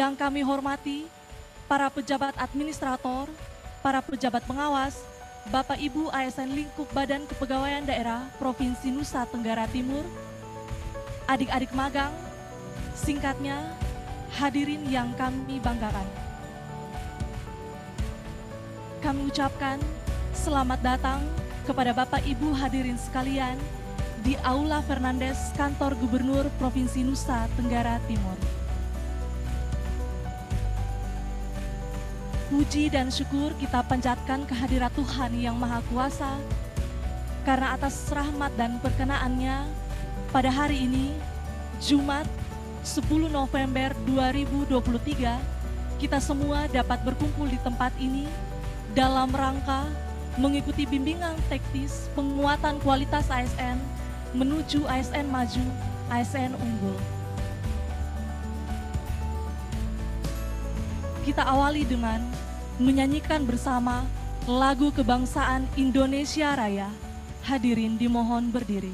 Yang kami hormati, para pejabat administrator, para pejabat pengawas, Bapak Ibu ASN Lingkup Badan Kepegawaian Daerah Provinsi Nusa Tenggara Timur, adik-adik magang, singkatnya, hadirin yang kami banggakan. Kami ucapkan selamat datang kepada Bapak Ibu hadirin sekalian di Aula Fernandes Kantor Gubernur Provinsi Nusa Tenggara Timur. Puji dan syukur kita panjatkan kehadirat Tuhan Yang Maha Kuasa, karena atas rahmat dan perkenaannya pada hari ini, Jumat 10 November 2023, kita semua dapat berkumpul di tempat ini dalam rangka mengikuti bimbingan teknis penguatan kualitas ASN menuju ASN maju, ASN unggul. Kita awali dengan menyanyikan bersama lagu kebangsaan Indonesia Raya. Hadirin dimohon berdiri.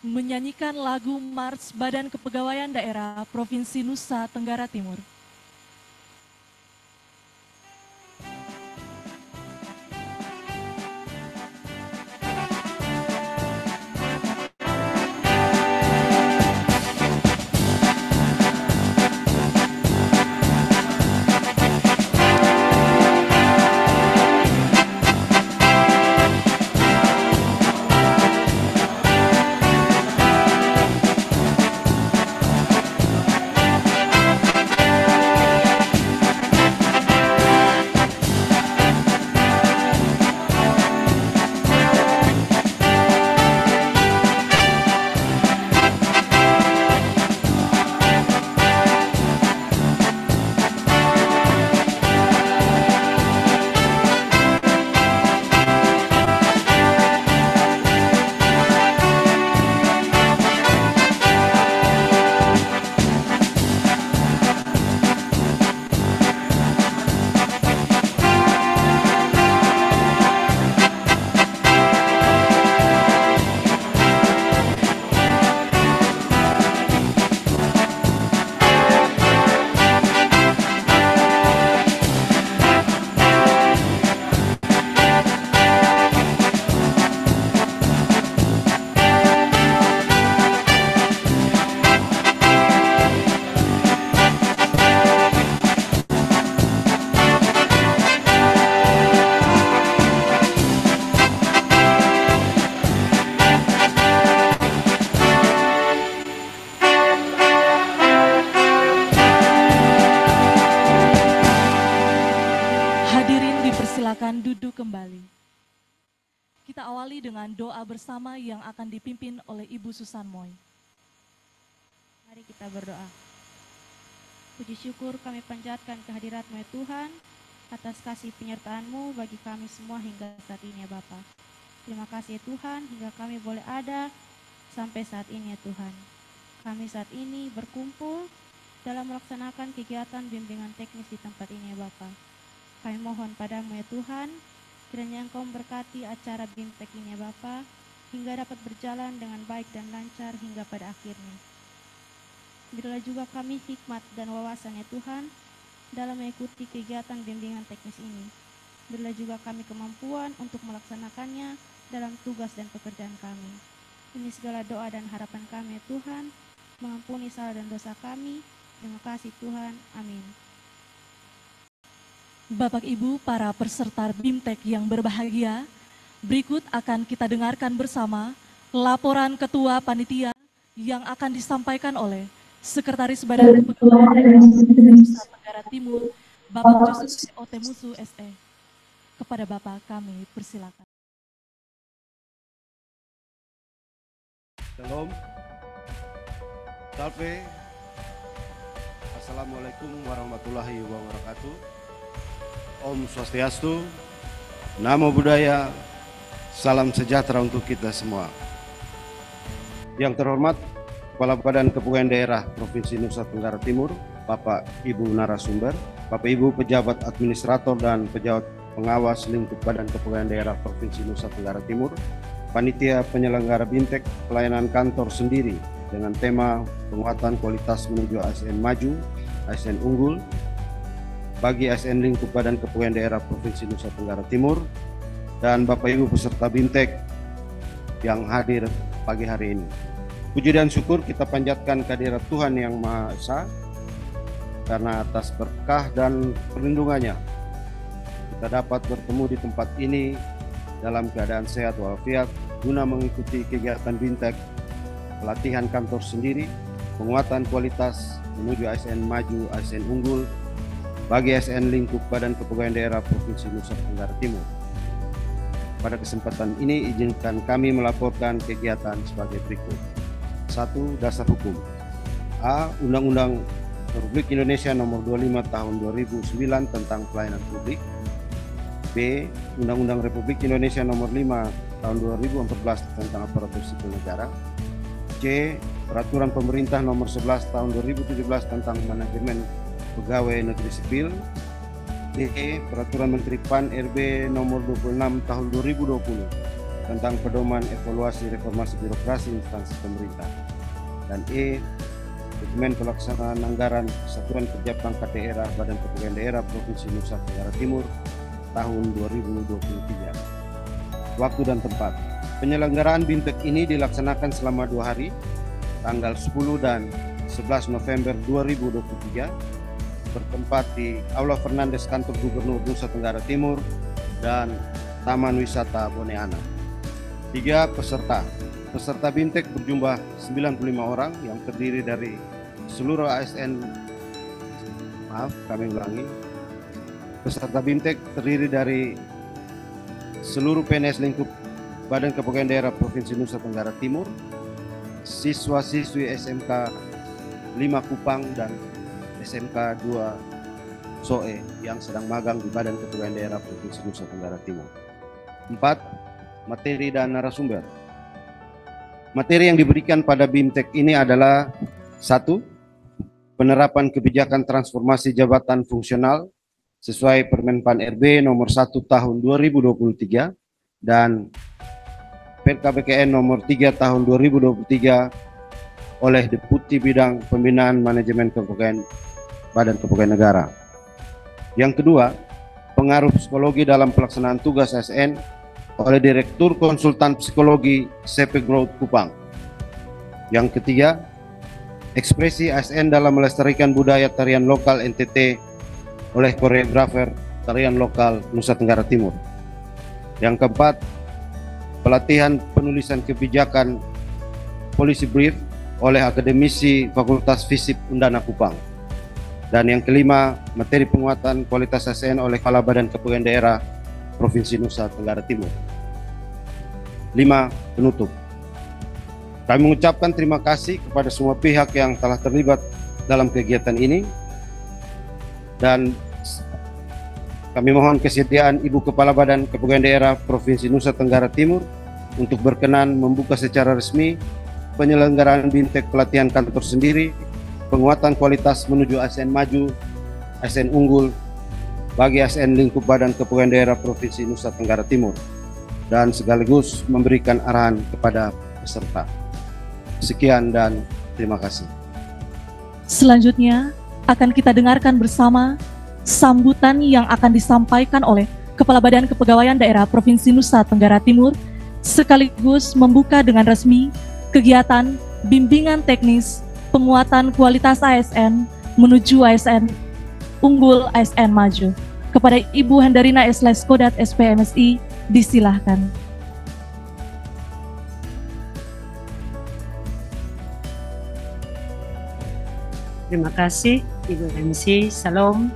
Menyanyikan lagu Mars Badan Kepegawaian Daerah Provinsi Nusa Tenggara Timur. Silakan duduk kembali. Kita awali dengan doa bersama yang akan dipimpin oleh Ibu Susan Moy. Mari kita berdoa. Puji syukur kami panjatkan kehadirat-Mu ya Tuhan, atas kasih penyertaan-Mu bagi kami semua hingga saat ini ya Bapa. Terima kasih ya Tuhan, hingga kami boleh ada sampai saat ini ya Tuhan. Kami saat ini berkumpul dalam melaksanakan kegiatan bimbingan teknis di tempat ini ya Bapa. Kami mohon padamu ya Tuhan, kiranya Engkau memberkati acara BIMTEK ini ya Bapa, hingga dapat berjalan dengan baik dan lancar hingga pada akhirnya. Berilah juga kami hikmat dan wawasan ya Tuhan dalam mengikuti kegiatan bimbingan teknis ini. Berilah juga kami kemampuan untuk melaksanakannya dalam tugas dan pekerjaan kami. Ini segala doa dan harapan kami ya Tuhan, mengampuni salah dan dosa kami. Terima kasih Tuhan, amin. Bapak Ibu para peserta BIMTEK yang berbahagia, berikut akan kita dengarkan bersama laporan Ketua Panitia yang akan disampaikan oleh Sekretaris Badan Kepegawaian Nusa Tenggara Timur, Bapak Justus Otemusu SE. Kepada Bapak kami persilakan. Shalom, Salve, Assalamualaikum warahmatullahi wabarakatuh. Om Swastiastu, Namo Buddhaya, salam sejahtera untuk kita semua. Yang terhormat Kepala Badan Kepegawaian Daerah Provinsi Nusa Tenggara Timur, Bapak Ibu narasumber, Bapak Ibu pejabat administrator dan pejabat pengawas lingkup Badan Kepegawaian Daerah Provinsi Nusa Tenggara Timur, panitia penyelenggara BIMTEK pelayanan kantor sendiri dengan tema penguatan kualitas menuju ASN maju, ASN unggul bagi ASN lingkup Badan Kepegawaian Daerah Provinsi Nusa Tenggara Timur, dan Bapak Ibu peserta BIMTEK yang hadir pagi hari ini. Puji dan syukur kita panjatkan kehadirat Tuhan Yang Maha Esa, karena atas berkah dan perlindungannya kita dapat bertemu di tempat ini dalam keadaan sehat walafiat guna mengikuti kegiatan BIMTEK, pelatihan kantor sendiri, penguatan kualitas menuju ASN maju, ASN unggul bagi ASN lingkup Badan Kepegawaian Daerah Provinsi Nusa Tenggara Timur. Pada kesempatan ini izinkan kami melaporkan kegiatan sebagai berikut. 1. Dasar hukum. A. Undang-Undang Republik Indonesia Nomor 25 Tahun 2009 tentang Pelayanan Publik. B. Undang-Undang Republik Indonesia Nomor 5 Tahun 2014 tentang Aparatur Sipil Negara. C. Peraturan Pemerintah Nomor 11 Tahun 2017 tentang Manajemen Pegawai Negeri Sipil. D. Peraturan Menteri PAN RB Nomor 26 Tahun 2020 tentang pedoman evaluasi reformasi birokrasi instansi pemerintah. Dan E. Dokumen pelaksanaan anggaran Satuan Kerja Perangkat Daerah Badan Kepegawaian Daerah Provinsi Nusa Tenggara Timur tahun 2023. Waktu dan tempat. Penyelenggaraan BIMTEK ini dilaksanakan selama 2 hari, tanggal 10 dan 11 November 2023, bertempat di Aula Fernandes Kantor Gubernur Nusa Tenggara Timur dan Taman Wisata Boneana. 3. Peserta BIMTEK berjumlah 95 orang yang terdiri dari seluruh ASN. Peserta BIMTEK terdiri dari seluruh PNS lingkup Badan Kepegawaian Daerah Provinsi Nusa Tenggara Timur, siswa-siswi SMK 5 Kupang dan SMK 2 Soe yang sedang magang di Badan Kepegawaian Daerah Provinsi Nusa Tenggara Timur. 4. Materi dan narasumber. Materi yang diberikan pada BIMTEK ini adalah 1. Penerapan kebijakan transformasi jabatan fungsional sesuai Permen PAN RB nomor 1 tahun 2023 dan PKBKN nomor 3 tahun 2023 oleh Deputi Bidang Pembinaan Manajemen Kepegawaian Badan Kepegawaian Negara. Yang kedua, pengaruh psikologi dalam pelaksanaan tugas ASN oleh Direktur Konsultan Psikologi CP Growth Kupang. Yang ketiga, ekspresi ASN dalam melestarikan budaya tarian lokal NTT oleh koreografer tarian lokal Nusa Tenggara Timur. Yang keempat, pelatihan penulisan kebijakan Policy Brief oleh akademisi Fakultas Fisip Undana Kupang. Dan yang kelima, materi penguatan kualitas ASN oleh Kepala Badan Kepegawaian Daerah Provinsi Nusa Tenggara Timur. 5. Penutup. Kami mengucapkan terima kasih kepada semua pihak yang telah terlibat dalam kegiatan ini, Dan kami mohon kesediaan Ibu Kepala Badan Kepegawaian Daerah Provinsi Nusa Tenggara Timur untuk berkenan membuka secara resmi penyelenggaraan BIMTEK pelatihan kantor sendiri, penguatan kualitas menuju ASN maju, ASN unggul bagi ASN lingkup Badan Kepegawaian Daerah Provinsi Nusa Tenggara Timur, dan sekaligus memberikan arahan kepada peserta. Sekian dan terima kasih. Selanjutnya akan kita dengarkan bersama sambutan yang akan disampaikan oleh Kepala Badan Kepegawaian Daerah Provinsi Nusa Tenggara Timur, sekaligus membuka dengan resmi kegiatan bimbingan teknis penguatan kualitas ASN menuju ASN unggul ASN maju. Kepada Ibu Hendarina S. Leskodat SPMSI, disilahkan. Terima kasih Ibu MC. Salam,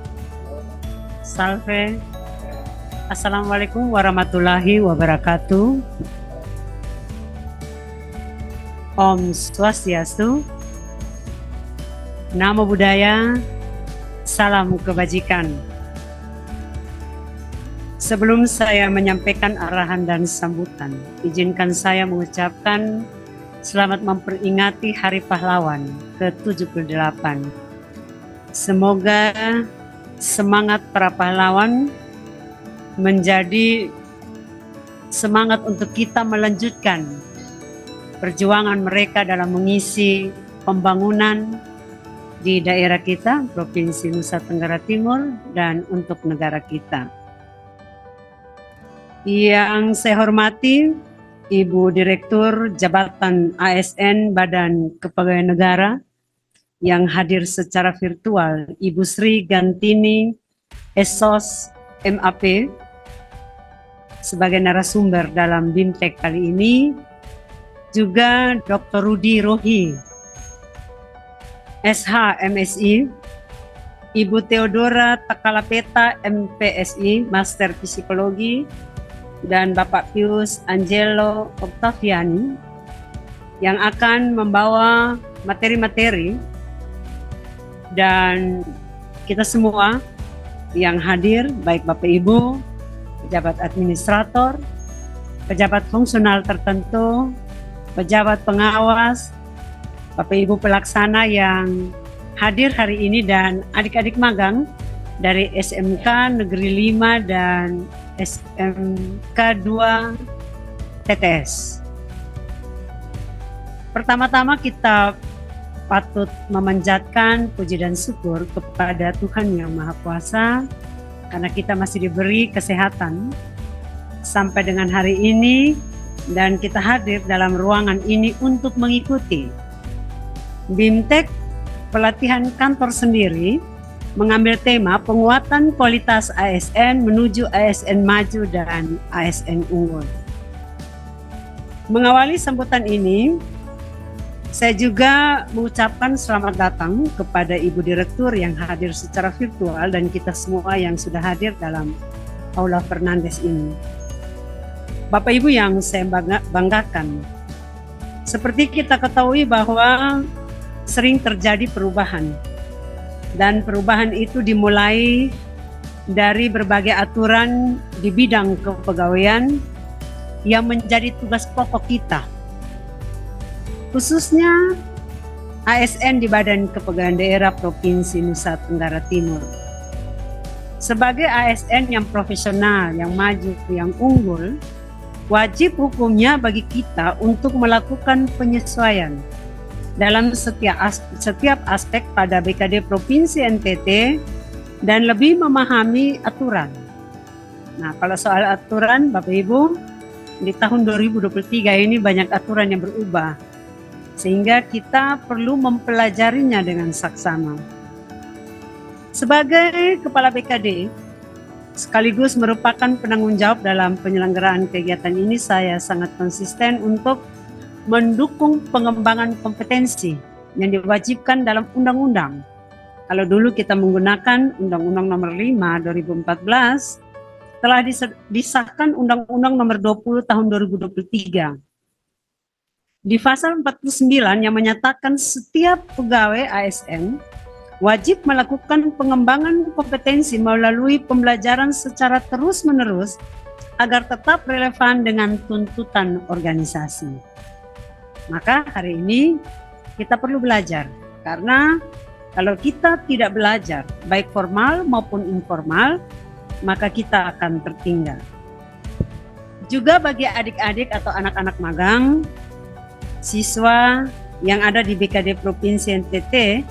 salve. Assalamualaikum warahmatullahi wabarakatuh. Om Swastiastu, Namo Buddhaya, salam kebajikan. Sebelum saya menyampaikan arahan dan sambutan, izinkan saya mengucapkan selamat memperingati Hari Pahlawan ke-78. Semoga semangat para pahlawan menjadi semangat untuk kita melanjutkan perjuangan mereka dalam mengisi pembangunan di daerah kita, Provinsi Nusa Tenggara Timur, dan untuk negara kita. Yang saya hormati Ibu Direktur Jabatan ASN Badan Kepegawaian Negara yang hadir secara virtual, Ibu Sri Gantini Esos MAP sebagai narasumber dalam BIMTEK kali ini, juga Dr. Rudi Rohi SH MSI, Ibu Theodora Takalapeta MPSI Master Psikologi, dan Bapak Pius Angelo Octaviani yang akan membawa materi-materi, dan kita semua yang hadir, baik Bapak Ibu, pejabat administrator, pejabat fungsional tertentu, pejabat pengawas, Bapak Ibu pelaksana yang hadir hari ini, dan adik-adik magang dari SMK Negeri 5 dan SMK 2 TTS. Pertama-tama kita patut memanjatkan puji dan syukur kepada Tuhan Yang Maha Kuasa karena kita masih diberi kesehatan sampai dengan hari ini, dan kita hadir dalam ruangan ini untuk mengikuti BIMTEK pelatihan kantor sendiri, mengambil tema penguatan kualitas ASN menuju ASN maju dan ASN unggul. Mengawali sambutan ini, saya juga mengucapkan selamat datang kepada Ibu Direktur yang hadir secara virtual dan kita semua yang sudah hadir dalam Aula Fernandes ini. Bapak Ibu yang saya banggakan, seperti kita ketahui bahwa sering terjadi perubahan, dan perubahan itu dimulai dari berbagai aturan di bidang kepegawaian yang menjadi tugas pokok kita, khususnya ASN di Badan Kepegawaian Daerah Provinsi Nusa Tenggara Timur. Sebagai ASN yang profesional, yang maju, yang unggul, wajib hukumnya bagi kita untuk melakukan penyesuaian dalam setiap aspek pada BKD Provinsi NTT dan lebih memahami aturan. Nah, kalau soal aturan, Bapak Ibu, di tahun 2023 ini banyak aturan yang berubah, sehingga kita perlu mempelajarinya dengan saksama. Sebagai Kepala BKD, sekaligus merupakan penanggung jawab dalam penyelenggaraan kegiatan ini, saya sangat konsisten untuk mendukung pengembangan kompetensi yang diwajibkan dalam undang-undang. Kalau dulu kita menggunakan Undang-Undang Nomor 5 2014, telah disahkan Undang-Undang Nomor 20 Tahun 2023. Di pasal 49 yang menyatakan setiap pegawai ASN wajib melakukan pengembangan kompetensi melalui pembelajaran secara terus-menerus agar tetap relevan dengan tuntutan organisasi. Maka hari ini kita perlu belajar, karena kalau kita tidak belajar, baik formal maupun informal, maka kita akan tertinggal. Juga bagi adik-adik atau anak-anak magang, siswa yang ada di BKD Provinsi NTT,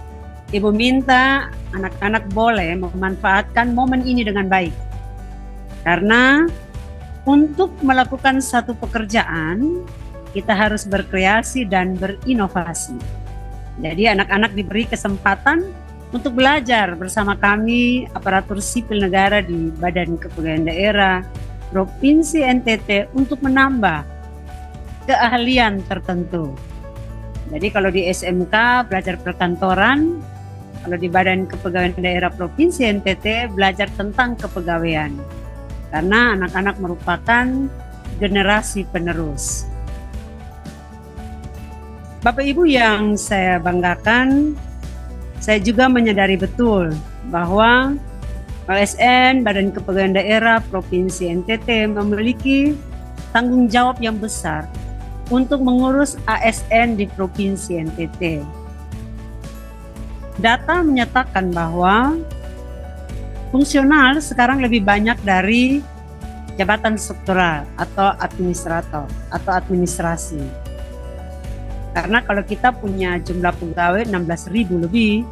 Ibu minta anak-anak boleh memanfaatkan momen ini dengan baik. Karena untuk melakukan satu pekerjaan, kita harus berkreasi dan berinovasi. Jadi anak-anak diberi kesempatan untuk belajar bersama kami, aparatur sipil negara di Badan Kepegawaian Daerah Provinsi NTT untuk menambah keahlian tertentu. Jadi kalau di SMK belajar perkantoran, kalau di Badan Kepegawaian Daerah Provinsi NTT belajar tentang kepegawaian. Karena anak-anak merupakan generasi penerus. Bapak Ibu yang saya banggakan, saya juga menyadari betul bahwa ASN Badan Kepegawaian Daerah Provinsi NTT memiliki tanggung jawab yang besar untuk mengurus ASN di Provinsi NTT. Data menyatakan bahwa fungsional sekarang lebih banyak dari jabatan struktural atau administrator atau administrasi. Karena kalau kita punya jumlah pegawai 16.000 lebih,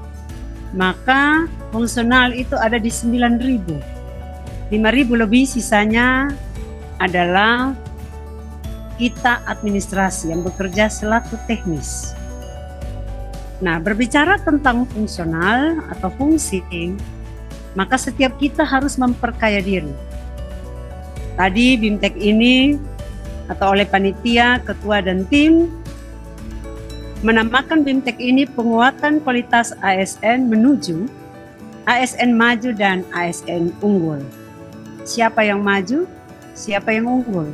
maka fungsional itu ada di 9.000. 5.000 lebih sisanya adalah kita administrasi yang bekerja selaku teknis. Nah, berbicara tentang fungsional atau fungsi, maka setiap kita harus memperkaya diri. Tadi BIMTEK ini atau oleh panitia, ketua dan tim menamakan BIMTEK ini penguatan kualitas ASN menuju ASN maju dan ASN unggul. Siapa yang maju? Siapa yang unggul?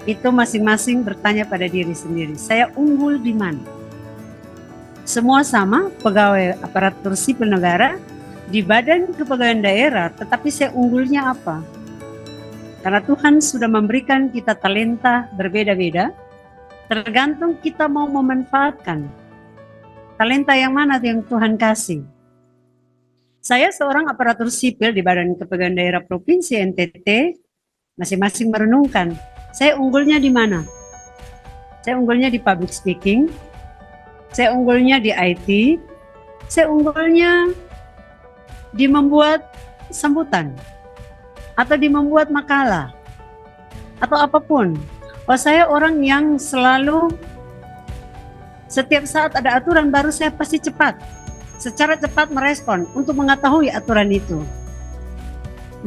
Itu masing-masing bertanya pada diri sendiri. Saya unggul di mana? Semua sama, pegawai aparatur sipil negara di Badan Kepegawaian Daerah, tetapi saya unggulnya apa? Karena Tuhan sudah memberikan kita talenta berbeda-beda, tergantung kita mau memanfaatkan talenta yang mana yang Tuhan kasih. Saya seorang aparatur sipil di Badan Kepegawaian Daerah Provinsi NTT, masing-masing merenungkan, saya unggulnya di mana? Saya unggulnya di public speaking, saya unggulnya di IT, saya unggulnya di membuat sambutan, atau di membuat makalah, atau apapun. Oh, saya orang yang selalu setiap saat ada aturan baru saya pasti secara cepat merespon untuk mengetahui aturan itu.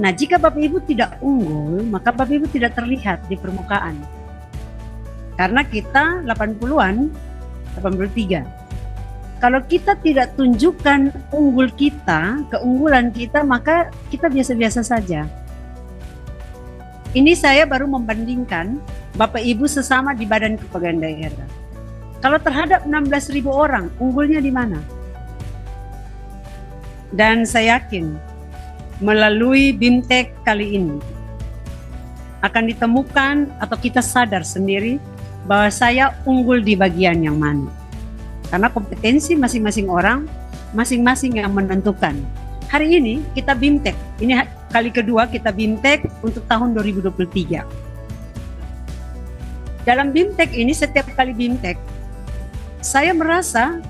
Nah, jika Bapak Ibu tidak unggul, maka Bapak Ibu tidak terlihat di permukaan. Karena kita 80-an, 83. Kalau kita tidak tunjukkan keunggulan kita, maka kita biasa-biasa saja. Ini saya baru membandingkan Bapak Ibu sesama di Badan Kepegawaian Daerah. Kalau terhadap 16.000 orang, unggulnya di mana? Dan saya yakin melalui BIMTEK kali ini akan ditemukan atau kita sadar sendiri bahwa saya unggul di bagian yang mana. Karena kompetensi masing-masing orang, masing-masing yang menentukan. Hari ini kita BIMTEK, ini kali kedua kita BIMTEK untuk tahun 2023. Dalam BIMTEK ini, setiap kali BIMTEK, saya merasa,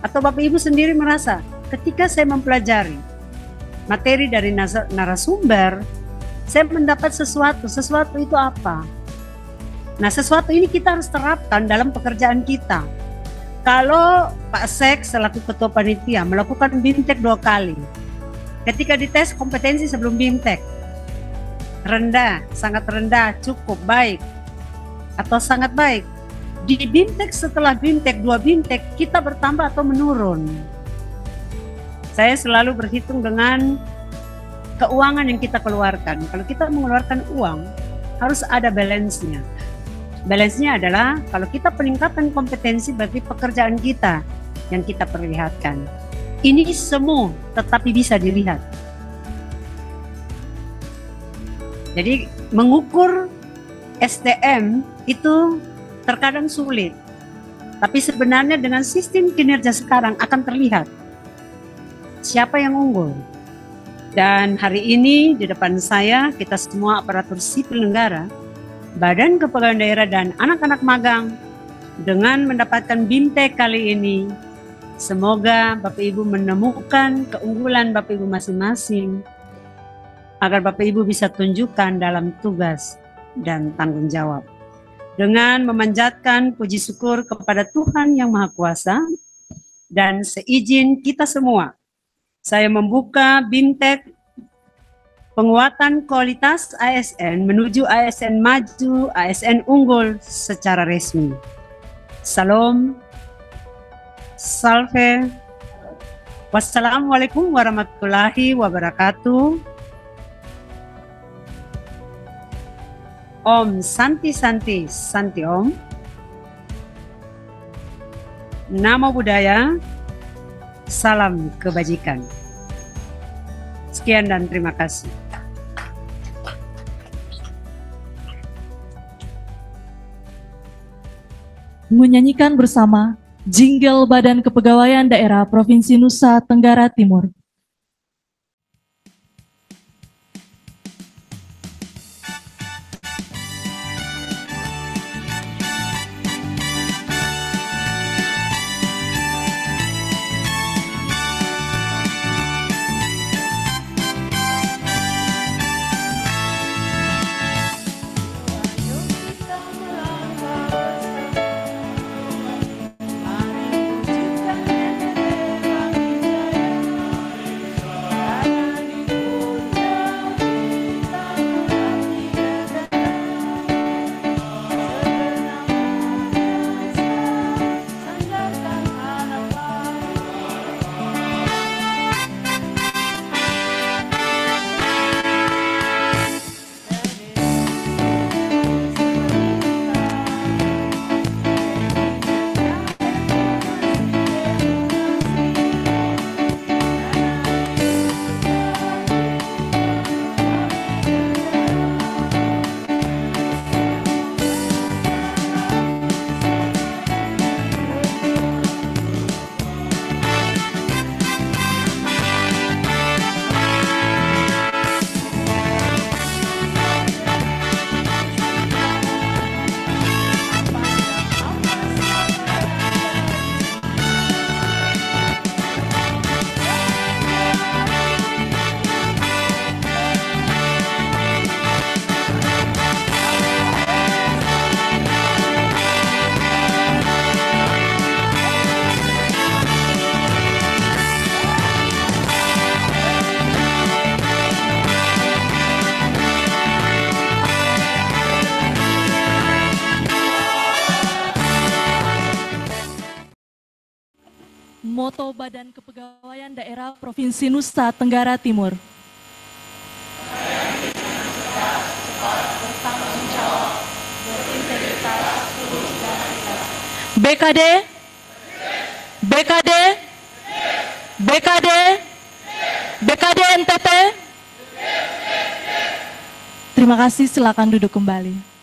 atau Bapak Ibu sendiri merasa, ketika saya mempelajari materi dari narasumber, saya mendapat sesuatu itu apa? Nah, sesuatu ini kita harus terapkan dalam pekerjaan kita. Kalau Pak Sek selaku ketua panitia melakukan BIMTEK 2 kali, ketika dites kompetensi sebelum BIMTEK, rendah, sangat rendah, cukup, baik, atau sangat baik. Di BIMTEK setelah BIMTEK, 2 BIMTEK, kita bertambah atau menurun. Saya selalu berhitung dengan keuangan yang kita keluarkan. Kalau kita mengeluarkan uang, harus ada balance-nya. Balance-nya adalah kalau kita peningkatan kompetensi bagi pekerjaan kita yang kita perlihatkan. Ini semu tetapi bisa dilihat. Jadi mengukur SDM itu terkadang sulit. Tapi sebenarnya dengan sistem kinerja sekarang akan terlihat siapa yang unggul. Dan hari ini di depan saya kita semua aparatur sipil negara, Badan Kepegawaian Daerah dan anak-anak magang dengan mendapatkan BIMTEK kali ini, semoga Bapak Ibu menemukan keunggulan Bapak Ibu masing-masing agar Bapak Ibu bisa tunjukkan dalam tugas dan tanggung jawab. Dengan memanjatkan puji syukur kepada Tuhan Yang Maha Kuasa dan seizin kita semua, saya membuka BIMTEK penguatan kualitas ASN menuju ASN maju, ASN unggul secara resmi. Salam, salve, wassalamualaikum warahmatullahi wabarakatuh. Om Santi Santi Santi Om. Namo Buddhaya. Salam kebajikan. Sekian dan terima kasih. Menyanyikan bersama jingle Badan Kepegawaian Daerah Provinsi Nusa Tenggara Timur. Moto Badan Kepegawaian Daerah Provinsi Nusa Tenggara Timur. BKD, BKD, BKD, BKD NTT. Terima kasih, silakan duduk kembali.